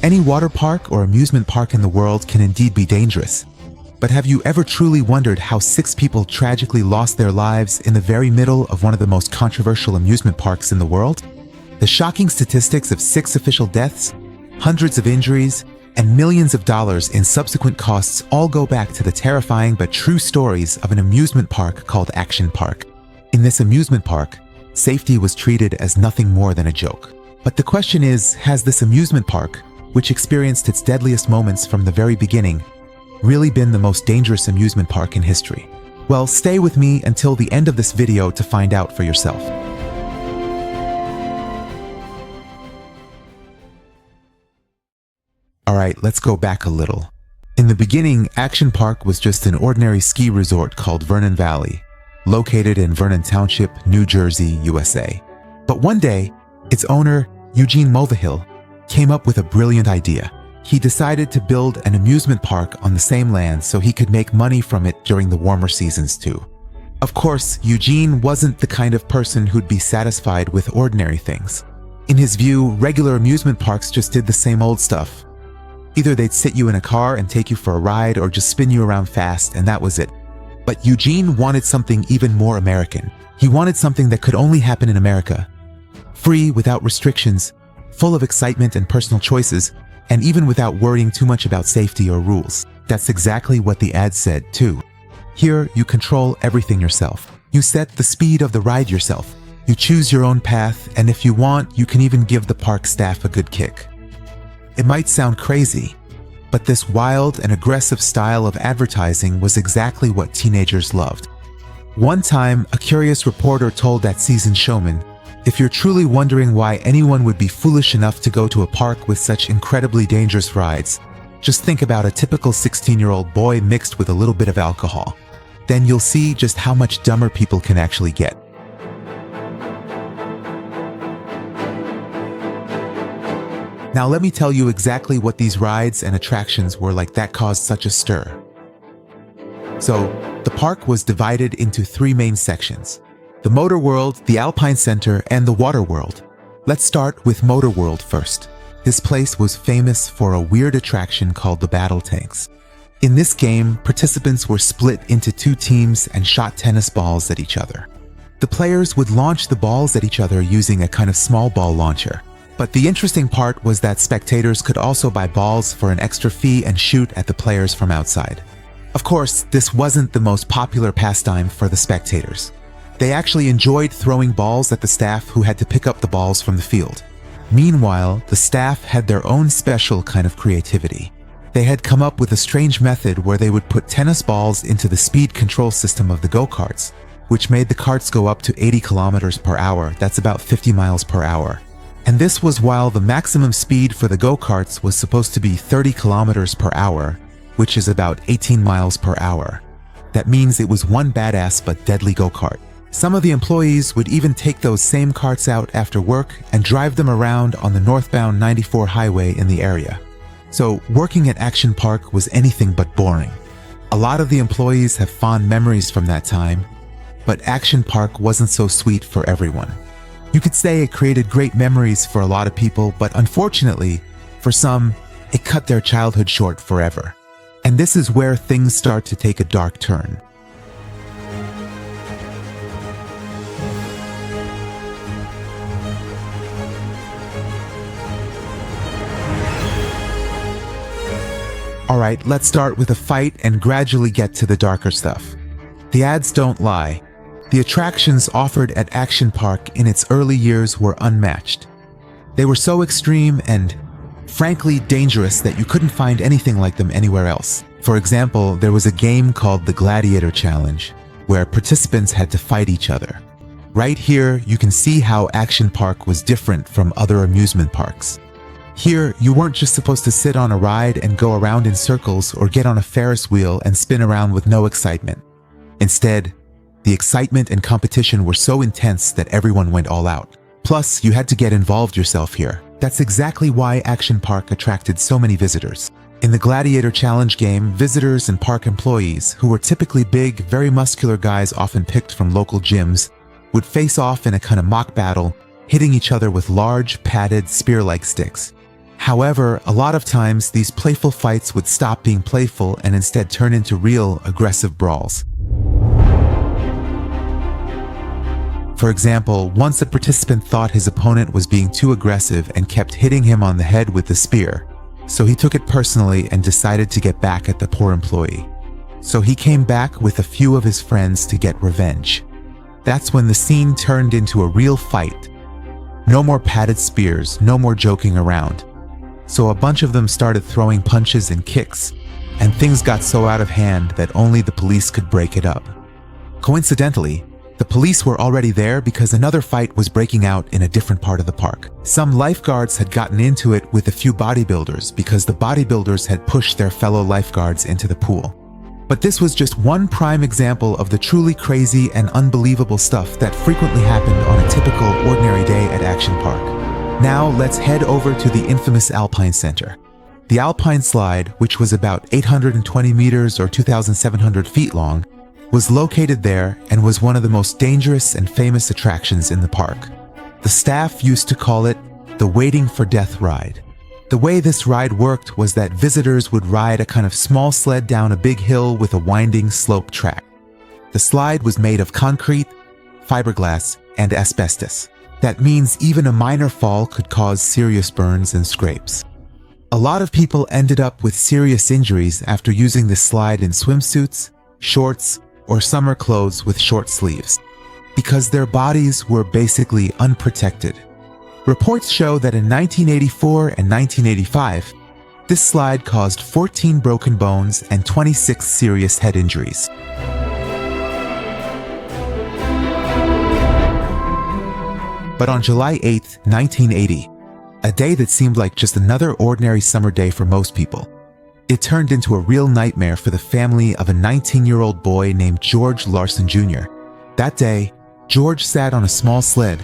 Any water park or amusement park in the world can indeed be dangerous. But have you ever truly wondered how 6 people tragically lost their lives in the very middle of one of the most controversial amusement parks in the world? The shocking statistics of 6 official deaths, hundreds of injuries, and millions of dollars in subsequent costs all go back to the terrifying but true stories of an amusement park called Action Park. In this amusement park, safety was treated as nothing more than a joke. But the question is, has this amusement park, which experienced its deadliest moments from the very beginning, really been the most dangerous amusement park in history? Well, stay with me until the end of this video to find out for yourself. Alright, let's go back a little. In the beginning, Action Park was just an ordinary ski resort called Vernon Valley, located in Vernon Township, New Jersey, USA. But one day, its owner, Eugene Mulvihill, came up with a brilliant idea. He decided to build an amusement park on the same land so he could make money from it during the warmer seasons too. Of course, Eugene wasn't the kind of person who'd be satisfied with ordinary things. In his view, regular amusement parks just did the same old stuff. Either they'd sit you in a car and take you for a ride or just spin you around fast, and that was it. But Eugene wanted something even more American. He wanted something that could only happen in America. Free, without restrictions, full of excitement and personal choices, and even without worrying too much about safety or rules. That's exactly what the ad said, too. Here, you control everything yourself. You set the speed of the ride yourself. You choose your own path, and if you want, you can even give the park staff a good kick. It might sound crazy, but this wild and aggressive style of advertising was exactly what teenagers loved. One time, a curious reporter told that seasoned showman, "If you're truly wondering why anyone would be foolish enough to go to a park with such incredibly dangerous rides, just think about a typical 16-year-old boy mixed with a little bit of alcohol. Then you'll see just how much dumber people can actually get." Now let me tell you exactly what these rides and attractions were like that caused such a stir. So, the park was divided into 3 main sections: the Motor World, the Alpine Center, and the Water World. Let's start with Motor World first. This place was famous for a weird attraction called the Battle Tanks. In this game, participants were split into 2 teams and shot tennis balls at each other. The players would launch the balls at each other using a kind of small ball launcher. But the interesting part was that spectators could also buy balls for an extra fee and shoot at the players from outside. Of course, this wasn't the most popular pastime for the spectators. They actually enjoyed throwing balls at the staff who had to pick up the balls from the field. Meanwhile, the staff had their own special kind of creativity. They had come up with a strange method where they would put tennis balls into the speed control system of the go-karts, which made the carts go up to 80 kilometers per hour. That's about 50 miles per hour. And this was while the maximum speed for the go-karts was supposed to be 30 kilometers per hour, which is about 18 miles per hour. That means it was one badass but deadly go-kart. Some of the employees would even take those same carts out after work and drive them around on the northbound 94 highway in the area. So working at Action Park was anything but boring. A lot of the employees have fond memories from that time, but Action Park wasn't so sweet for everyone. You could say it created great memories for a lot of people, but unfortunately, for some, it cut their childhood short forever. And this is where things start to take a dark turn. Alright, let's start with a fight and gradually get to the darker stuff. The ads don't lie. The attractions offered at Action Park in its early years were unmatched. They were so extreme and, frankly, dangerous that you couldn't find anything like them anywhere else. For example, there was a game called the Gladiator Challenge, where participants had to fight each other. Right here, you can see how Action Park was different from other amusement parks. Here, you weren't just supposed to sit on a ride and go around in circles or get on a Ferris wheel and spin around with no excitement. Instead, the excitement and competition were so intense that everyone went all out. Plus, you had to get involved yourself here. That's exactly why Action Park attracted so many visitors. In the Gladiator Challenge game, visitors and park employees, who were typically big, very muscular guys often picked from local gyms, would face off in a kind of mock battle, hitting each other with large, padded, spear-like sticks. However, a lot of times these playful fights would stop being playful and instead turn into real, aggressive brawls. For example, once a participant thought his opponent was being too aggressive and kept hitting him on the head with the spear, so he took it personally and decided to get back at the poor employee. So he came back with a few of his friends to get revenge. That's when the scene turned into a real fight. No more padded spears, no more joking around. So a bunch of them started throwing punches and kicks, and things got so out of hand that only the police could break it up. Coincidentally, the police were already there because another fight was breaking out in a different part of the park. Some lifeguards had gotten into it with a few bodybuilders because the bodybuilders had pushed their fellow lifeguards into the pool. But this was just one prime example of the truly crazy and unbelievable stuff that frequently happened on a typical ordinary day at Action Park. Now let's head over to the infamous Alpine Center. The Alpine Slide, which was about 820 meters or 2,700 feet long, was located there and was one of the most dangerous and famous attractions in the park. The staff used to call it the Waiting for Death ride. The way this ride worked was that visitors would ride a kind of small sled down a big hill with a winding slope track. The slide was made of concrete, fiberglass, and asbestos. That means even a minor fall could cause serious burns and scrapes. A lot of people ended up with serious injuries after using this slide in swimsuits, shorts, or summer clothes with short sleeves, because their bodies were basically unprotected. Reports show that in 1984 and 1985, this slide caused 14 broken bones and 26 serious head injuries. But on July 8, 1980, a day that seemed like just another ordinary summer day for most people, it turned into a real nightmare for the family of a 19-year-old boy named George Larson Jr. That day, George sat on a small sled,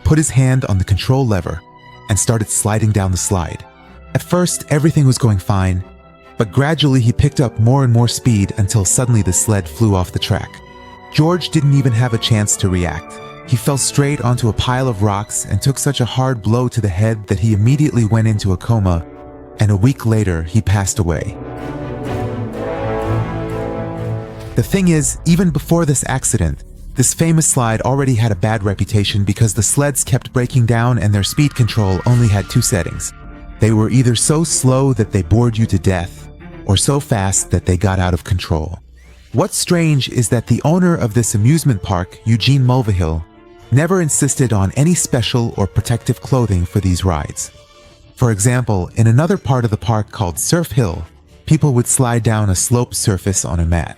put his hand on the control lever, and started sliding down the slide. At first, everything was going fine, but gradually he picked up more and more speed until suddenly the sled flew off the track. George didn't even have a chance to react. He fell straight onto a pile of rocks and took such a hard blow to the head that he immediately went into a coma, and a week later he passed away. The thing is, even before this accident, this famous slide already had a bad reputation because the sleds kept breaking down and their speed control only had two settings. They were either so slow that they bored you to death, or so fast that they got out of control. What's strange is that the owner of this amusement park, Eugene Mulvihill, never insisted on any special or protective clothing for these rides. For example, in another part of the park called Surf Hill, people would slide down a sloped surface on a mat.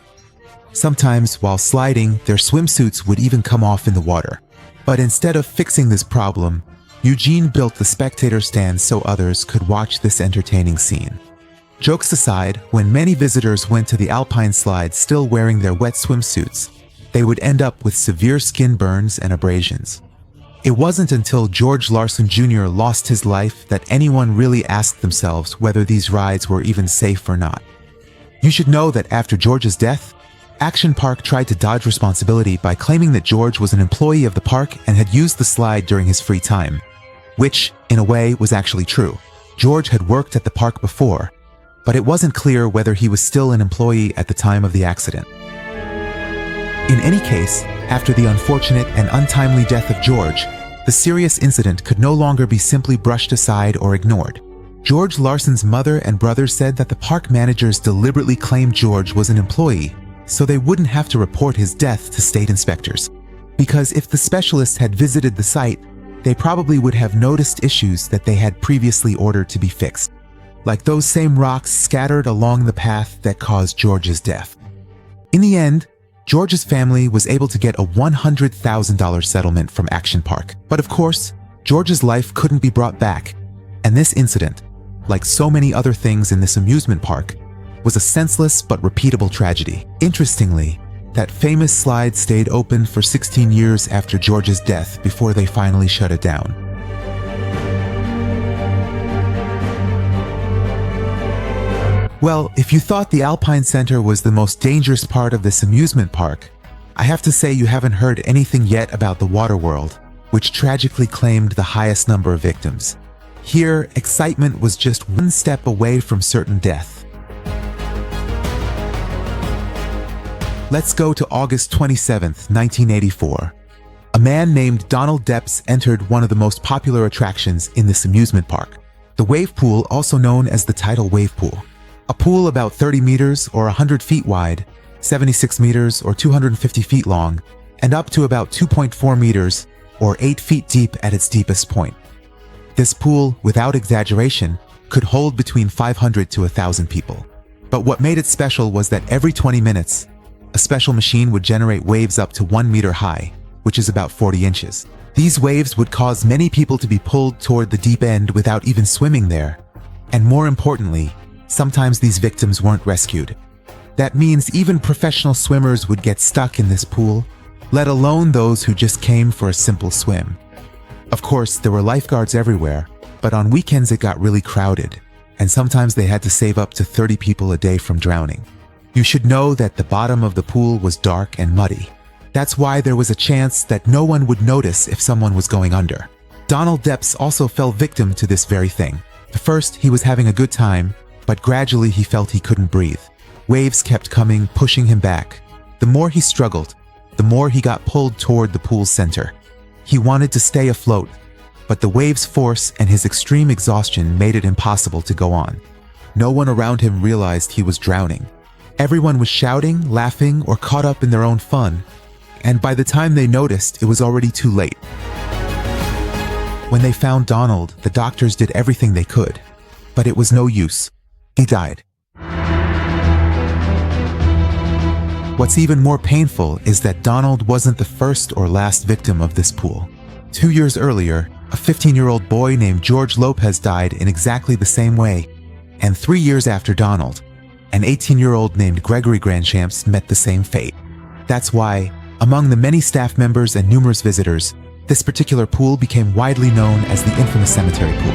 Sometimes, while sliding, their swimsuits would even come off in the water. But instead of fixing this problem, Eugene built the spectator stand so others could watch this entertaining scene. Jokes aside, when many visitors went to the Alpine Slide still wearing their wet swimsuits, they would end up with severe skin burns and abrasions. It wasn't until George Larson Jr. lost his life that anyone really asked themselves whether these rides were even safe or not. You should know that after George's death, Action Park tried to dodge responsibility by claiming that George was an employee of the park and had used the slide during his free time, which, in a way, was actually true. George had worked at the park before, but it wasn't clear whether he was still an employee at the time of the accident. In any case, after the unfortunate and untimely death of George, the serious incident could no longer be simply brushed aside or ignored. George Larson's mother and brother said that the park managers deliberately claimed George was an employee so they wouldn't have to report his death to state inspectors. Because if the specialists had visited the site, they probably would have noticed issues that they had previously ordered to be fixed, like those same rocks scattered along the path that caused George's death. In the end, George's family was able to get a $100,000 settlement from Action Park. But of course, George's life couldn't be brought back, and this incident, like so many other things in this amusement park, was a senseless but repeatable tragedy. Interestingly, that famous slide stayed open for 16 years after George's death before they finally shut it down. Well, if you thought the Alpine Center was the most dangerous part of this amusement park, I have to say you haven't heard anything yet about the Water World, which tragically claimed the highest number of victims. Here, excitement was just one step away from certain death. Let's go to August 27th, 1984. A man named Donald Depps entered one of the most popular attractions in this amusement park, the wave pool, also known as the tidal wave pool. A pool about 30 meters or 100 feet wide, 76 meters or 250 feet long, and up to about 2.4 meters or 8 feet deep at its deepest point. This pool, without exaggeration, could hold between 500 to 1,000 people. But what made it special was that every 20 minutes, a special machine would generate waves up to 1 meter high, which is about 40 inches. These waves would cause many people to be pulled toward the deep end without even swimming there. And more importantly, sometimes these victims weren't rescued. That means even professional swimmers would get stuck in this pool, let alone those who just came for a simple swim. Of course, there were lifeguards everywhere, but on weekends it got really crowded, and sometimes they had to save up to 30 people a day from drowning. You should know that the bottom of the pool was dark and muddy. That's why there was a chance that no one would notice if someone was going under. Donald Depps also fell victim to this very thing. At first, he was having a good time, but gradually he felt he couldn't breathe. Waves kept coming, pushing him back. The more he struggled, the more he got pulled toward the pool's center. He wanted to stay afloat, but the waves' force and his extreme exhaustion made it impossible to go on. No one around him realized he was drowning. Everyone was shouting, laughing, or caught up in their own fun, and by the time they noticed, it was already too late. When they found Donald, the doctors did everything they could, but it was no use. He died. What's even more painful is that Donald wasn't the first or last victim of this pool. 2 years earlier, a 15-year-old boy named George Lopez died in exactly the same way. And 3 years after Donald, an 18-year-old named Gregory Grandchamps met the same fate. That's why, among the many staff members and numerous visitors, this particular pool became widely known as the infamous cemetery pool.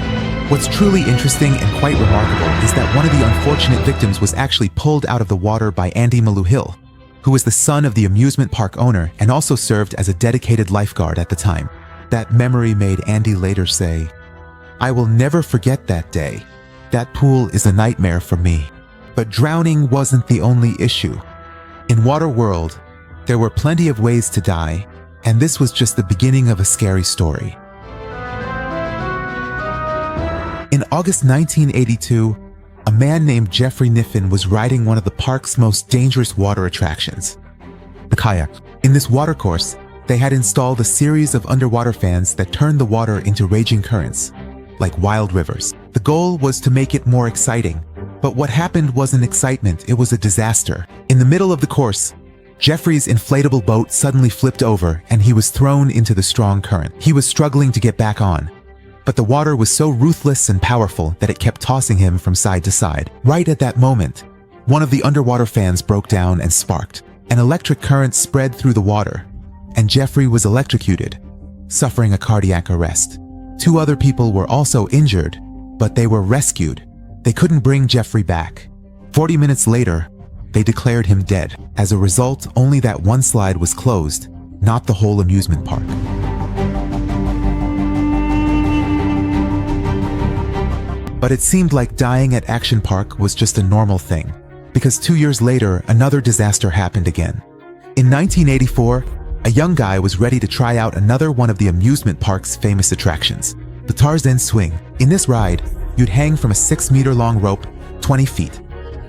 What's truly interesting and quite remarkable is that one of the unfortunate victims was actually pulled out of the water by Andy Malou Hill, who was the son of the amusement park owner and also served as a dedicated lifeguard at the time. That memory made Andy later say, "I will never forget that day. That pool is a nightmare for me." But drowning wasn't the only issue. In Water World, there were plenty of ways to die, and this was just the beginning of a scary story. In August 1982, a man named Jeffrey Niffin was riding one of the park's most dangerous water attractions, the kayak. In this watercourse, they had installed a series of underwater fans that turned the water into raging currents, like wild rivers. The goal was to make it more exciting, but what happened wasn't excitement, it was a disaster. In the middle of the course, Jeffrey's inflatable boat suddenly flipped over and he was thrown into the strong current. He was struggling to get back on, but the water was so ruthless and powerful that it kept tossing him from side to side. Right at that moment, one of the underwater fans broke down and sparked. An electric current spread through the water, and Jeffrey was electrocuted, suffering a cardiac arrest. 2 other people were also injured, but they were rescued. They couldn't bring Jeffrey back. 40 minutes later, they declared him dead. As a result, only that one slide was closed, not the whole amusement park. But it seemed like dying at Action Park was just a normal thing, because 2 years later, another disaster happened again. In 1984, a young guy was ready to try out another one of the amusement park's famous attractions, the Tarzan Swing. In this ride, you'd hang from a 6-meter-long rope, 20 feet,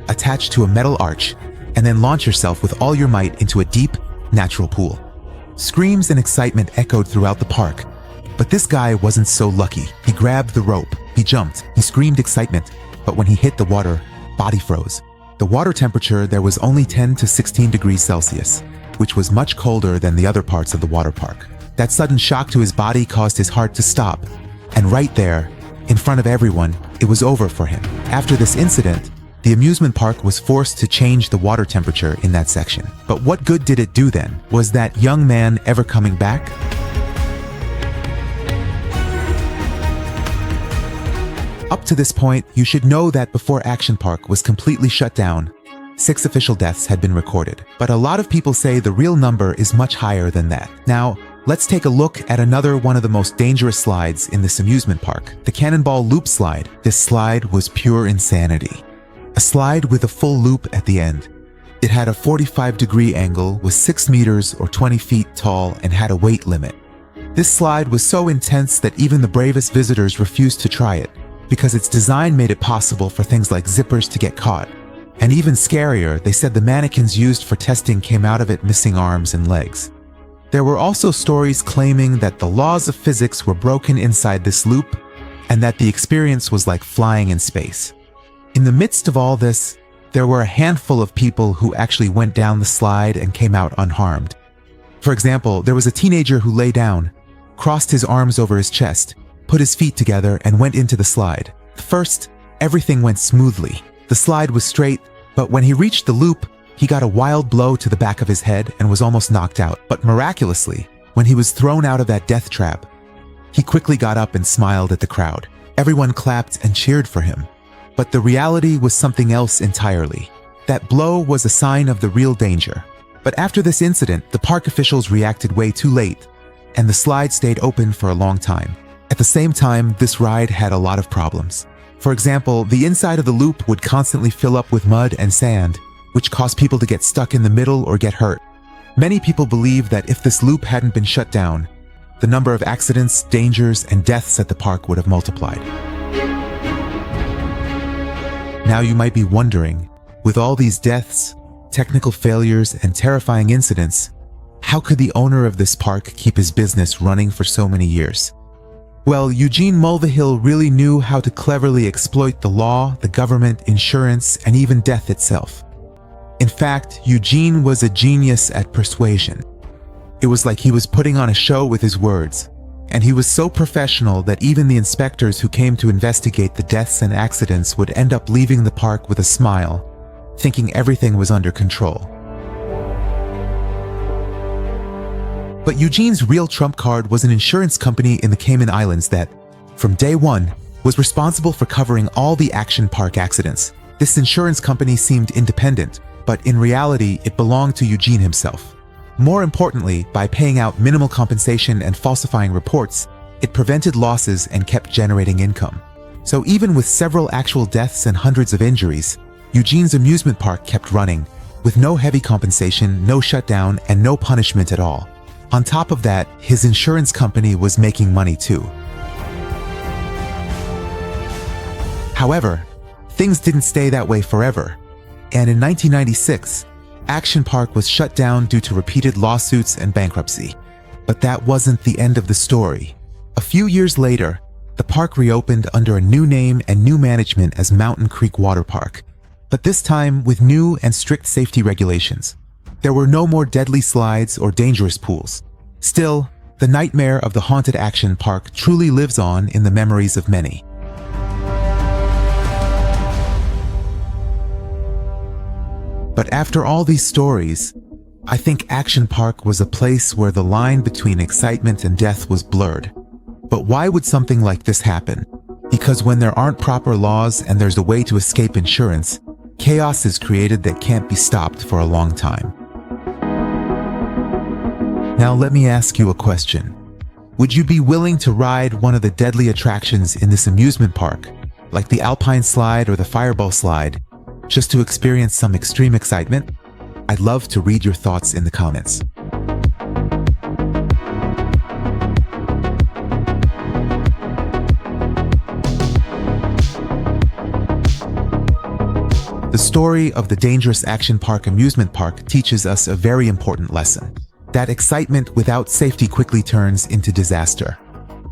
attached to a metal arch, and then launch yourself with all your might into a deep, natural pool. Screams and excitement echoed throughout the park, but this guy wasn't so lucky. He grabbed the rope, he jumped, he screamed excitement, but when he hit the water, body froze. The water temperature there was only 10 to 16 degrees Celsius, which was much colder than the other parts of the water park. That sudden shock to his body caused his heart to stop, and right there, in front of everyone, it was over for him. After this incident, the amusement park was forced to change the water temperature in that section. But what good did it do then? Was that young man ever coming back? Up to this point, you should know that before Action Park was completely shut down, 6 official deaths had been recorded. But a lot of people say the real number is much higher than that. Now, Let's take a look at another one of the most dangerous slides in this amusement park, the Cannonball Loop Slide. This slide was pure insanity. A slide with a full loop at the end. It had a 45-degree angle, was 6 meters or 20 feet tall, and had a weight limit. This slide was so intense that even the bravest visitors refused to try it, because its design made it possible for things like zippers to get caught. And even scarier, they said the mannequins used for testing came out of it missing arms and legs. There were also stories claiming that the laws of physics were broken inside this loop, and that the experience was like flying in space. In the midst of all this, there were a handful of people who actually went down the slide and came out unharmed. For example, there was a teenager who lay down, crossed his arms over his chest, put his feet together, and went into the slide. First, everything went smoothly. The slide was straight, but when he reached the loop, he got a wild blow to the back of his head and was almost knocked out. But miraculously, when he was thrown out of that death trap, he quickly got up and smiled at the crowd. Everyone clapped and cheered for him. But the reality was something else entirely. That blow was a sign of the real danger. But after this incident, the park officials reacted way too late, and the slide stayed open for a long time. At the same time, this ride had a lot of problems. For example, the inside of the loop would constantly fill up with mud and sand, which caused people to get stuck in the middle or get hurt. Many people believe that if this loop hadn't been shut down, the number of accidents, dangers, and deaths at the park would have multiplied. Now you might be wondering, with all these deaths, technical failures, and terrifying incidents, how could the owner of this park keep his business running for so many years? Well, Eugene Mulvihill really knew how to cleverly exploit the law, the government, insurance, and even death itself. In fact, Eugene was a genius at persuasion. It was like he was putting on a show with his words, and he was so professional that even the inspectors who came to investigate the deaths and accidents would end up leaving the park with a smile, thinking everything was under control. But Eugene's real trump card was an insurance company in the Cayman Islands that, from day one, was responsible for covering all the action park accidents. This insurance company seemed independent, but in reality, it belonged to Eugene himself. More importantly, by paying out minimal compensation and falsifying reports, it prevented losses and kept generating income. So even with several actual deaths and hundreds of injuries, Eugene's amusement park kept running, with no heavy compensation, no shutdown, and no punishment at all. On top of that, his insurance company was making money too. However, things didn't stay that way forever, and in 1996, Action Park was shut down due to repeated lawsuits and bankruptcy. But that wasn't the end of the story. A few years later, the park reopened under a new name and new management as Mountain Creek Water Park, but this time with new and strict safety regulations. There were no more deadly slides or dangerous pools. Still, the nightmare of the haunted action park truly lives on in the memories of many. But after all these stories, I think Action Park was a place where the line between excitement and death was blurred. But why would something like this happen? Because when there aren't proper laws and there's a way to escape insurance, chaos is created that can't be stopped for a long time. Now let me ask you a question. Would you be willing to ride one of the deadly attractions in this amusement park, like the Alpine Slide or the Fireball Slide, just to experience some extreme excitement? I'd love to read your thoughts in the comments. The story of the dangerous Action Park amusement park teaches us a very important lesson. That excitement without safety quickly turns into disaster.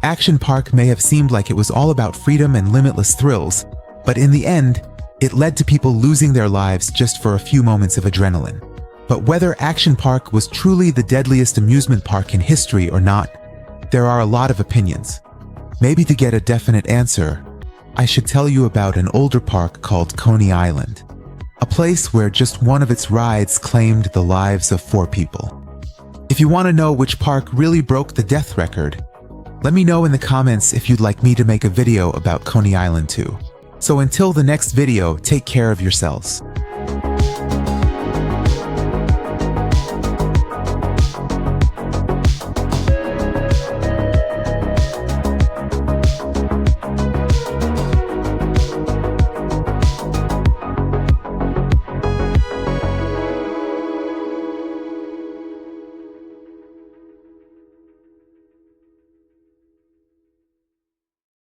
Action Park may have seemed like it was all about freedom and limitless thrills, but in the end, it led to people losing their lives just for a few moments of adrenaline. But whether Action Park was truly the deadliest amusement park in history or not, there are a lot of opinions. Maybe to get a definite answer, I should tell you about an older park called Coney Island, a place where just one of its rides claimed the lives of 4 people. If you want to know which park really broke the death record, let me know in the comments if you'd like me to make a video about Coney Island too. So until the next video, take care of yourselves.